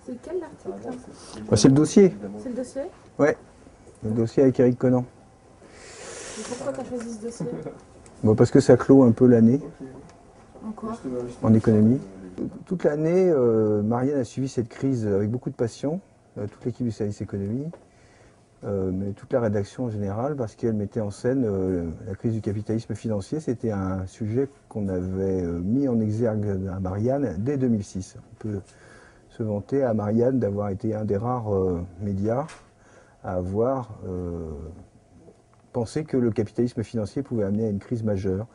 C'est quel l'article? C'est le dossier. C'est le dossier? Ouais, le dossier avec Eric Conan. Et pourquoi tu as choisi ce dossier? Parce que ça clôt un peu l'année En quoi? en économie. Toute l'année, Marianne a suivi cette crise avec beaucoup de passion, toute l'équipe du service économie, mais toute la rédaction en général, parce qu'elle mettait en scène la crise du capitalisme financier. C'était un sujet qu'on avait mis en exergue à Marianne dès 2006. On peut se vanter à Marianne d'avoir été un des rares médias à avoir pensé que le capitalisme financier pouvait amener à une crise majeure.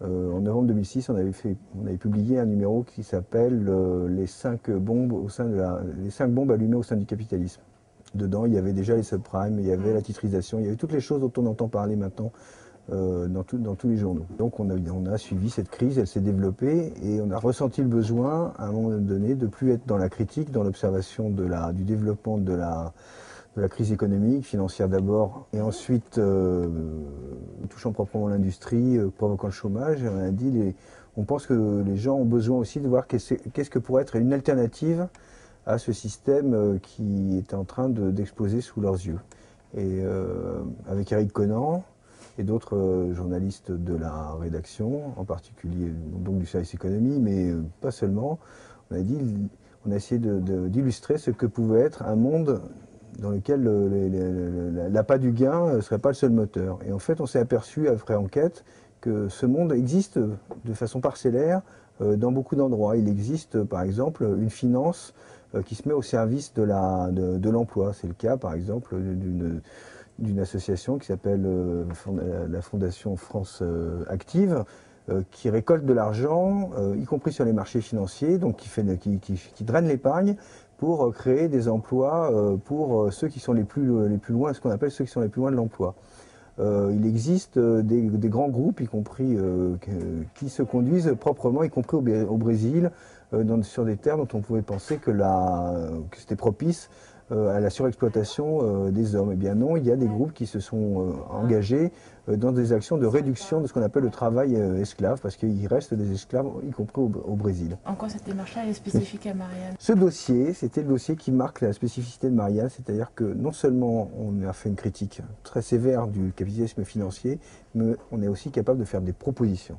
En novembre 2006, on avait publié un numéro qui s'appelle les 5 bombes allumées au sein du capitalisme. Dedans, il y avait déjà les subprimes, il y avait la titrisation, il y avait toutes les choses dont on entend parler maintenant dans tous les journaux. Donc on a suivi cette crise, elle s'est développée et on a ressenti le besoin, à un moment donné, de plus être dans la critique, dans l'observation du développement de la crise économique, financière d'abord, et ensuite touchant proprement l'industrie, provoquant le chômage. On pense que les gens ont besoin aussi de voir qu'est-ce que pourrait être une alternative à ce système qui est en train d'exploser sous leurs yeux. Et avec Eric Conan et d'autres journalistes de la rédaction, en particulier donc du service économie, mais pas seulement, on a essayé d'illustrer ce que pouvait être un monde dans lequel l'appât du gain ne serait pas le seul moteur. Et en fait, on s'est aperçu, après enquête, que ce monde existe de façon parcellaire dans beaucoup d'endroits. Il existe, par exemple, une finance qui se met au service de l'emploi. C'est le cas, par exemple, d'une association qui s'appelle la Fondation France Active, qui récolte de l'argent, y compris sur les marchés financiers, donc qui draine l'épargne pour créer des emplois pour ceux qui sont les plus loin, ce qu'on appelle ceux qui sont les plus loin de l'emploi. Il existe des grands groupes, y compris qui se conduisent proprement, y compris au Brésil, sur des terres dont on pouvait penser que c'était propice à la surexploitation des hommes. Eh bien non, il y a des groupes qui se sont engagés dans des actions de réduction de ce qu'on appelle le travail esclave, parce qu'il reste des esclaves, y compris au Brésil. En quoi cette démarche-là est spécifique à Marianne? Ce dossier, c'était le dossier qui marque la spécificité de Marianne, c'est-à-dire que non seulement on a fait une critique très sévère du capitalisme financier, mais on est aussi capable de faire des propositions.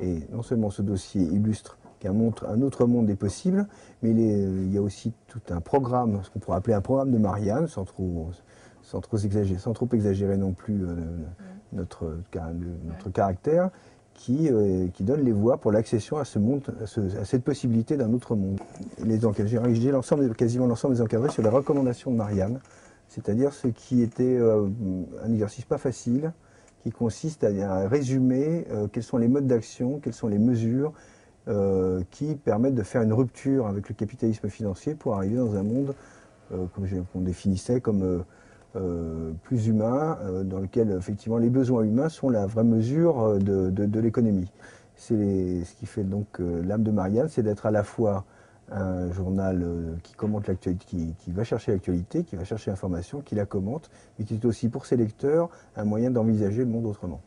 Et non seulement ce dossier illustre un autre monde est possible, mais il y a aussi tout un programme, ce qu'on pourrait appeler un programme de Marianne, sans trop exagérer non plus notre caractère, qui donne les voies pour l'accession à ce monde, à cette possibilité d'un autre monde. J'ai rédigé quasiment l'ensemble des encadrés sur les recommandations de Marianne, c'est-à-dire ce qui était un exercice pas facile, qui consiste à résumer quels sont les modes d'action, quelles sont les mesures qui permettent de faire une rupture avec le capitalisme financier pour arriver dans un monde qu'on définissait comme plus humain, dans lequel effectivement les besoins humains sont la vraie mesure de l'économie. Ce qui fait donc l'âme de Marianne, c'est d'être à la fois un journal qui commente l'actualité, qui va chercher l'actualité, qui va chercher l'information, qui la commente, mais qui est aussi pour ses lecteurs un moyen d'envisager le monde autrement.